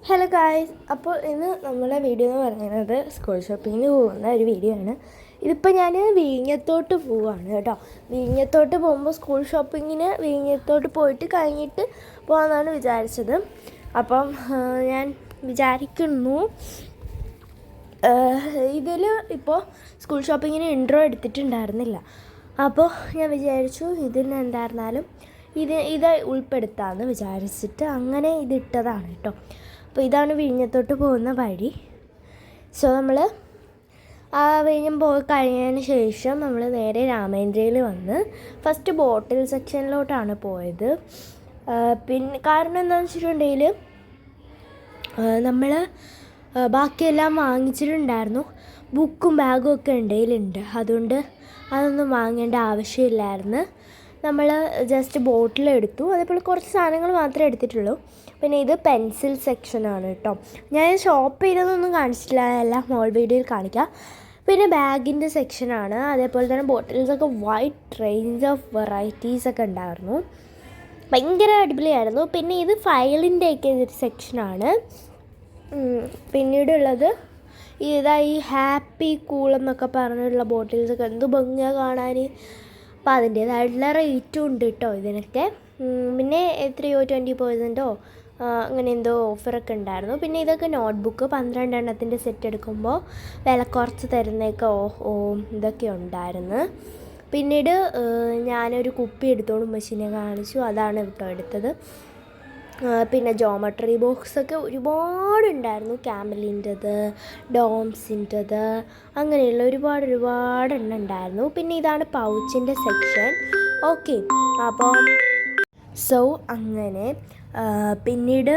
Hello guys, അപ്പോൾ ഇന്ന് നമ്മളെ വീഡിയോ എന്ന് പറയുന്നത് സ്കൂൾ ഷോപ്പിങ്ങിന് പോകുന്ന ഒരു വീഡിയോ ആണ്. ഇതിപ്പോൾ ഞാൻ വിഴിഞ്ഞത്തോട്ട് പോവുകയാണ് കേട്ടോ. വിഴിഞ്ഞത്തോട്ട് പോകുമ്പോൾ സ്കൂൾ ഷോപ്പിങ്ങിന് വിഴിഞ്ഞത്തോട്ട് പോയിട്ട് കഴിഞ്ഞിട്ട് പോകാമെന്നാണ് വിചാരിച്ചത്. അപ്പം ഞാൻ വിചാരിക്കുന്നു ഇതിൽ ഇപ്പോൾ സ്കൂൾ ഷോപ്പിങ്ങിന് ഇൻട്രോ എടുത്തിട്ടുണ്ടായിരുന്നില്ല. അപ്പോൾ ഞാൻ വിചാരിച്ചു ഇതിന് എന്തായിരുന്നാലും ഇത് ഉൾപ്പെടുത്താമെന്ന് വിചാരിച്ചിട്ട് അങ്ങനെ ഇതിട്ടതാണ് കേട്ടോ. അപ്പോൾ ഇതാണ് വിഴിഞ്ഞത്തോട്ട് പോകുന്ന വഴി. സോ നമ്മൾ വിഴിഞ്ഞം പോയി കഴിഞ്ഞതിന് ശേഷം നമ്മൾ നേരെ രാമേന്ദ്രയിൽ വന്ന് ഫസ്റ്റ് ബോട്ടിൽ സെക്ഷനിലോട്ടാണ് പോയത്. പിന്നെ കാരണം എന്താണെന്ന് വെച്ചിട്ടുണ്ടെങ്കിൽ നമ്മൾ ബാക്കിയെല്ലാം വാങ്ങിച്ചിട്ടുണ്ടായിരുന്നു. ബുക്കും ബാഗും ഒക്കെ ഉണ്ടെങ്കിലുണ്ട്, അതുകൊണ്ട് അതൊന്നും വാങ്ങേണ്ട ആവശ്യമില്ലായിരുന്നു. നമ്മൾ ജസ്റ്റ് ബോട്ടിലെടുത്തു. അതേപോലെ കുറച്ച് സാധനങ്ങൾ മാത്രമേ എടുത്തിട്ടുള്ളൂ. പിന്നെ ഇത് പെൻസിൽ സെക്ഷനാണ് കേട്ടോ. ഞാൻ ഷോപ്പ് ചെയ്തതൊന്നും കാണിച്ചിട്ടില്ല, എല്ലാം മോൾ വീഡിയോയിൽ കാണിക്കാം. പിന്നെ ബാഗിൻ്റെ സെക്ഷനാണ്. അതേപോലെ തന്നെ ബോട്ടിൽസൊക്കെ വൈഡ് റേഞ്ച് ഓഫ് വെറൈറ്റീസൊക്കെ ഉണ്ടായിരുന്നു, ഭയങ്കര അടിപൊളിയായിരുന്നു. പിന്നെ ഇത് ഫയലിൻ്റെയൊക്കെ ഒരു സെക്ഷനാണ്. പിന്നീടുള്ളത് ഈ ഹാപ്പി കൂൾ എന്നൊക്കെ പറഞ്ഞിട്ടുള്ള ബോട്ടിൽസൊക്കെ എന്ത് ഭംഗിയാണ് കാണാൻ. അപ്പോൾ അതിൻ്റേതായിട്ടുള്ള റേറ്റും ഉണ്ട് കേട്ടോ ഇതിനൊക്കെ. പിന്നെ എത്രയോ 20% അങ്ങനെ എന്തോ ഓഫറൊക്കെ ഉണ്ടായിരുന്നു. പിന്നെ ഇതൊക്കെ നോട്ട്ബുക്ക് 12 എണ്ണത്തിൻ്റെ സെറ്റ് എടുക്കുമ്പോൾ വില കുറച്ച് തരുന്നതൊക്കെ ഇതൊക്കെ ഉണ്ടായിരുന്നു. പിന്നീട് ഞാനൊരു കുപ്പി എടുത്തോണ്ട് മെഷീനെ കാണിച്ചു, അതാണ് കേട്ടോ എടുത്തത്. പിന്നെ ജോമെട്രി ബോക്സൊക്കെ ഒരുപാടുണ്ടായിരുന്നു. ക്യാമലിൻ്റെത്, ഡോംസിൻ്റെത്, അങ്ങനെയുള്ള ഒരുപാട് എണ്ണം ഉണ്ടായിരുന്നു. പിന്നെ ഇതാണ് പൗച്ചിൻ്റെ സെക്ഷൻ. ഓക്കെ, അപ്പോൾ അങ്ങനെ പിന്നീട്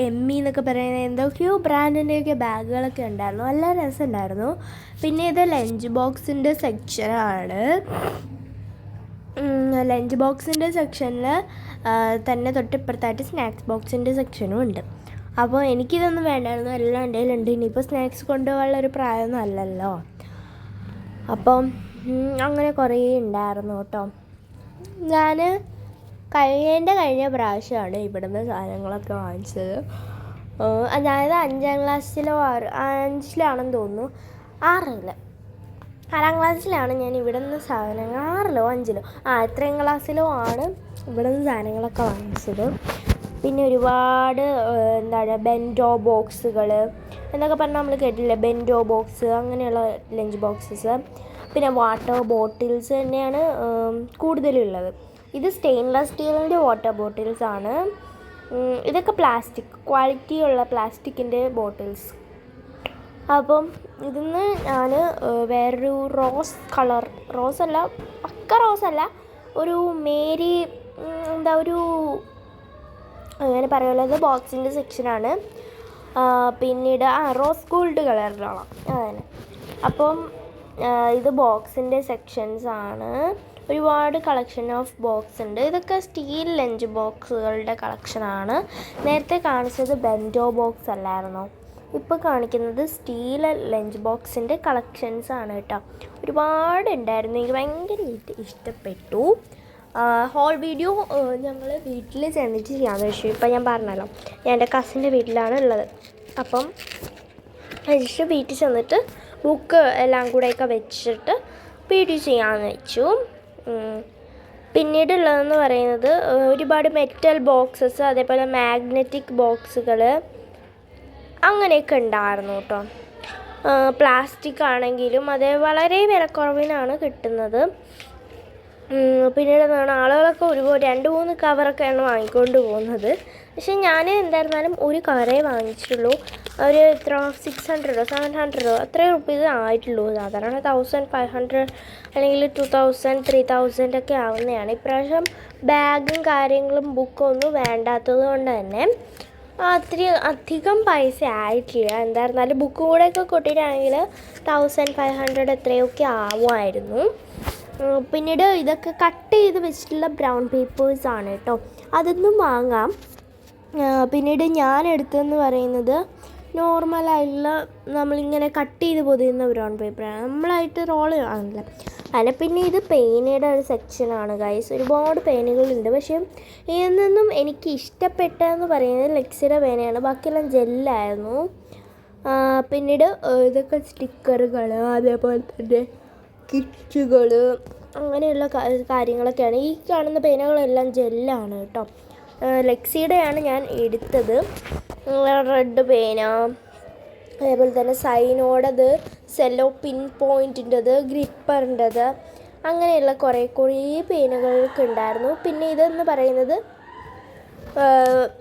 എമ്മി എന്നൊക്കെ പറയുന്ന എന്തൊക്കെയോ ബ്രാൻഡിൻ്റെയൊക്കെ ബാഗുകളൊക്കെ ഉണ്ടായിരുന്നു, നല്ല രസമുണ്ടായിരുന്നു. പിന്നെ ഇത് ലഞ്ച് ബോക്സിൻ്റെ സെക്ഷനാണ്. ലഞ്ച് ബോക്സിൻ്റെ സെക്ഷനിൽ തന്നെ തൊട്ടിപ്പുറത്തായിട്ട് സ്നാക്സ് ബോക്സിൻ്റെ സെക്ഷനും ഉണ്ട്. അപ്പോൾ എനിക്കിതൊന്നും വേണ്ടായിരുന്നു, എല്ലാം എൻ്റെ കയ്യിലുണ്ട്. ഇനിയിപ്പോൾ സ്നാക്സ് കൊണ്ടുപോകാനുള്ള ഒരു പ്രായമൊന്നും അല്ലല്ലോ. അപ്പം അങ്ങനെ കുറേ ഉണ്ടായിരുന്നു കേട്ടോ. ഞാൻ കഴിഞ്ഞ പ്രാവശ്യമാണ് ഇവിടുന്ന് സാധനങ്ങളൊക്കെ വാങ്ങിച്ചത്. അതായത് 5ാം ക്ലാസ്സിലോ 5ലാണെന്ന് തോന്നുന്നു, 6ാം ക്ലാസ്സിലാണ് ഞാൻ ഇവിടെ നിന്ന് സാധനങ്ങൾ, 6ലോ 5ലോ എത്രയും ക്ലാസ്സിലോ ആണ് ഇവിടെ നിന്ന് സാധനങ്ങളൊക്കെ വാങ്ങിച്ചത്. പിന്നെ ഒരുപാട് ബെൻറ്റോ ബോക്സുകൾ എന്നൊക്കെ പറഞ്ഞാൽ നമ്മൾ കേട്ടില്ലേ, ബെൻറ്റോ ബോക്സ്, അങ്ങനെയുള്ള ലഞ്ച് ബോക്സസ്. പിന്നെ വാട്ടർ ബോട്ടിൽസ് തന്നെയാണ് കൂടുതലുള്ളത്. ഇത് സ്റ്റെയിൻലെസ് സ്റ്റീലിൻ്റെ വാട്ടർ ബോട്ടിൽസാണ്. ഇതൊക്കെ പ്ലാസ്റ്റിക്, ക്വാളിറ്റിയുള്ള പ്ലാസ്റ്റിക്കിൻ്റെ ബോട്ടിൽസ്. അപ്പം ഇതിന്ന് ഞാൻ വേറൊരു പക്ക റോസല്ല, ഒരു മേരി അങ്ങനെ പറയുള്ളത് ബോക്സിൻ്റെ സെക്ഷനാണ്. പിന്നീട് റോസ് ഗോൾഡ് കളറിലുള്ള അതന്നെ. അപ്പം ഇത് ബോക്സിൻ്റെ സെക്ഷൻസാണ്. ഒരുപാട് കളക്ഷൻ ഓഫ് ബോക്സ് ഉണ്ട്. ഇതൊക്കെ സ്റ്റീൽ ലഞ്ച് ബോക്സുകളുടെ കളക്ഷനാണ്. നേരത്തെ കാണിച്ചത് ബെൻറ്റോ ബോക്സ് അല്ലായിരുന്നോ, ഇപ്പോൾ കാണിക്കുന്നത് സ്റ്റീൽ ലഞ്ച് ബോക്സിൻ്റെ കളക്ഷൻസാണ് കേട്ടോ. ഒരുപാടുണ്ടായിരുന്നു, എനിക്ക് ഭയങ്കര ഇഷ്ടപ്പെട്ടു. ഹോൾ വീഡിയോ ഞങ്ങൾ വീട്ടിൽ ചെന്നിട്ട് ചെയ്യാമെന്ന് വെച്ചു. ഇപ്പം ഞാൻ പറഞ്ഞല്ലോ, ഞാൻ എൻ്റെ കസിൻ്റെ വീട്ടിലാണ് ഉള്ളത്. അപ്പം ജസ്റ്റ് വീട്ടിൽ ചെന്നിട്ട് ബുക്ക് എല്ലാം കൂടെയൊക്കെ വെച്ചിട്ട് വീഡിയോ ചെയ്യാമെന്ന് വെച്ചു. പിന്നീടുള്ളതെന്ന് പറയുന്നത് ഒരുപാട് മെറ്റൽ ബോക്സസ്, അതേപോലെ മാഗ്നറ്റിക് ബോക്സുകൾ അങ്ങനെയൊക്കെ ഉണ്ടായിരുന്നു കേട്ടോ. പ്ലാസ്റ്റിക് ആണെങ്കിലും അത് വളരെ വിലക്കുറവിനാണ് കിട്ടുന്നത്. പിന്നീട് ആളുകളൊക്കെ 2-3 കവറൊക്കെയാണ് വാങ്ങിക്കൊണ്ട് പോകുന്നത്. പക്ഷെ ഞാൻ എന്തായിരുന്നാലും ഒരു കവറേ വാങ്ങിച്ചുള്ളൂ. ഒരു 600 700 അത്രയും റുപ്പീസ് ആയിട്ടുള്ളൂ. സാധാരണ 1500 അല്ലെങ്കിൽ 2000 3000 ഒക്കെ ആവുന്നതാണ്. ഇപ്രാവശ്യം ബാഗും കാര്യങ്ങളും ബുക്കും ഒന്നും വേണ്ടാത്തത് കൊണ്ട് തന്നെ അധികം പൈസ ആയിട്ടില്ല. എന്തായിരുന്നാലും ബുക്ക് കൂടെയൊക്കെ കൂട്ടിയിട്ടാണെങ്കിൽ 1500 എത്രയൊക്കെ ആവുമായിരുന്നു. പിന്നീട് ഇതൊക്കെ കട്ട് ചെയ്ത് വെച്ചിട്ടുള്ള ബ്രൗൺ പേപ്പേഴ്സാണ് കേട്ടോ, അതൊന്നും വാങ്ങാം. പിന്നീട് ഞാൻ എടുത്തതെന്ന് പറയുന്നത് നോർമലായിട്ടുള്ള നമ്മളിങ്ങനെ കട്ട് ചെയ്ത് പൊതിയുന്ന ബ്രൗൺ പേപ്പറാണ്. നമ്മളായിട്ട് റോള് കാണില്ല, അങ്ങനെ പിന്നെ ഇത് പേനയുടെ ഒരു സെക്ഷനാണ് ഗൈസ്. ഒരുപാട് പേനകളുണ്ട്. പക്ഷേ ഇതിൽ നിന്നും എനിക്ക് ഇഷ്ടപ്പെട്ടതെന്ന് പറയുന്നത് ലെക്സിയുടെ പേനയാണ്. ബാക്കിയെല്ലാം ജെല്ലായിരുന്നു. പിന്നീട് ഇതൊക്കെ സ്റ്റിക്കറുകൾ, അതേപോലെ തന്നെ കിറ്റുകൾ, അങ്ങനെയുള്ള കാര്യങ്ങളൊക്കെയാണ്. ഈ കാണുന്ന പേനകളെല്ലാം ജെല്ലാണ് കേട്ടോ. ലെക്സിയുടെയാണ് ഞാൻ എടുത്തത്. റെഡ് പേന, അതേപോലെ തന്നെ സൈനോടത്, സെല്ലോ പിൻ പോയിൻറ്റിൻ്റെത്, ഗ്രിപ്പറിൻ്റെത്, അങ്ങനെയുള്ള കുറേ പേനകളൊക്കെ ഉണ്ടായിരുന്നു. പിന്നെ ഇതെന്ന് പറയുന്നത്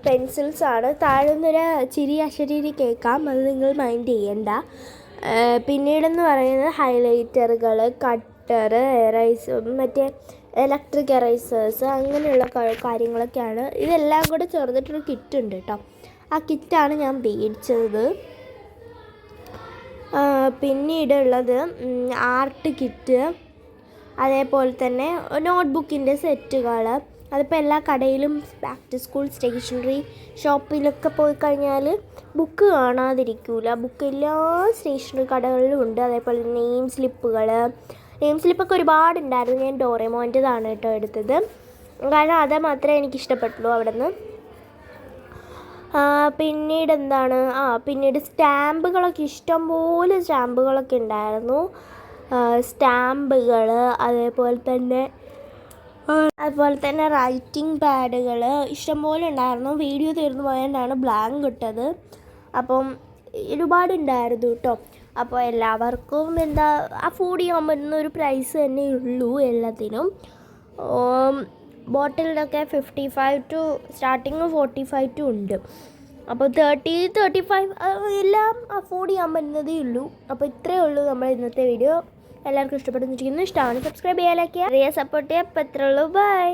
പെൻസിൽസാണ്. താഴെന്നൊരു ചിരി അശരീരി കേൾക്കാം, അത് നിങ്ങൾ മൈൻഡ് ചെയ്യണ്ട. പിന്നീടെന്ന് പറയുന്നത് ഹൈലൈറ്ററുകൾ, കട്ടർ, മറ്റേ ഇലക്ട്രിക് എറൈസേഴ്സ്, അങ്ങനെയുള്ള കാര്യങ്ങളൊക്കെയാണ്. ഇതെല്ലാം കൂടെ ചേർന്നിട്ടൊരു കിറ്റ് ഉണ്ട് കേട്ടോ. ആ കിറ്റാണ് ഞാൻ മേടിച്ചത്. പിന്നീടുള്ളത് ആർട്ട് കിറ്റ്, അതേപോലെ തന്നെ നോട്ട്ബുക്കിൻ്റെ സെറ്റുകൾ. അതിപ്പോൾ എല്ലാ കടയിലും ബാക്ക് ടു സ്കൂൾ സ്റ്റേഷനറി ഷോപ്പിലൊക്കെ പോയി കഴിഞ്ഞാൽ ബുക്ക് കാണാതിരിക്കില്ല. ബുക്ക് എല്ലാ സ്റ്റേഷനറി കടകളിലും ഉണ്ട്. അതേപോലെ നെയിം സ്ലിപ്പൊക്കെ ഒരുപാടുണ്ടായിരുന്നു. ഞാൻ ഡോറേമോൻ്റെതാണ് കേട്ടോ എടുത്തത്, കാരണം അത് മാത്രമേ എനിക്ക് ഇഷ്ടപ്പെട്ടുള്ളൂ അവിടെ നിന്ന്. പിന്നീട് എന്താണ്, പിന്നീട് സ്റ്റാമ്പുകളൊക്കെ, ഇഷ്ടംപോലെ സ്റ്റാമ്പുകളൊക്കെ ഉണ്ടായിരുന്നു. സ്റ്റാമ്പുകൾ, അതേപോലെ തന്നെ റൈറ്റിംഗ് പാഡുകൾ ഇഷ്ടംപോലെ ഉണ്ടായിരുന്നു. വീഡിയോ തീർന്നു പോയതുകൊണ്ടാണ് ബ്ലാങ്ക് ഇട്ടത്. അപ്പം ഒരുപാടുണ്ടായിരുന്നു കേട്ടോ. അപ്പോൾ എല്ലാവർക്കും അഫോർഡ് ചെയ്യാൻ പറ്റുന്ന ഒരു പ്രൈസ് തന്നെ ഉള്ളൂ എല്ലാത്തിനും. ബോട്ടിലിനൊക്കെ 55 ടു സ്റ്റാർട്ടിങ് 45 ഉണ്ട്. അപ്പോൾ 30-35 എല്ലാം അഫോർഡ് ചെയ്യാൻ പറ്റുന്നതേ ഉള്ളൂ. അപ്പോൾ ഇത്രയേ ഉള്ളൂ നമ്മുടെ ഇന്നത്തെ വീഡിയോ. എല്ലാവർക്കും ഇഷ്ടപ്പെടുന്നു. ഇഷ്ടമാണ് സബ്സ്ക്രൈബ് ചെയ്യാൻ, ലൈക്ക് ചെയ്യുക, സപ്പോർട്ട് ചെയ്യുക. അപ്പോൾ ഇത്രയേ ഉള്ളൂ. ബൈ.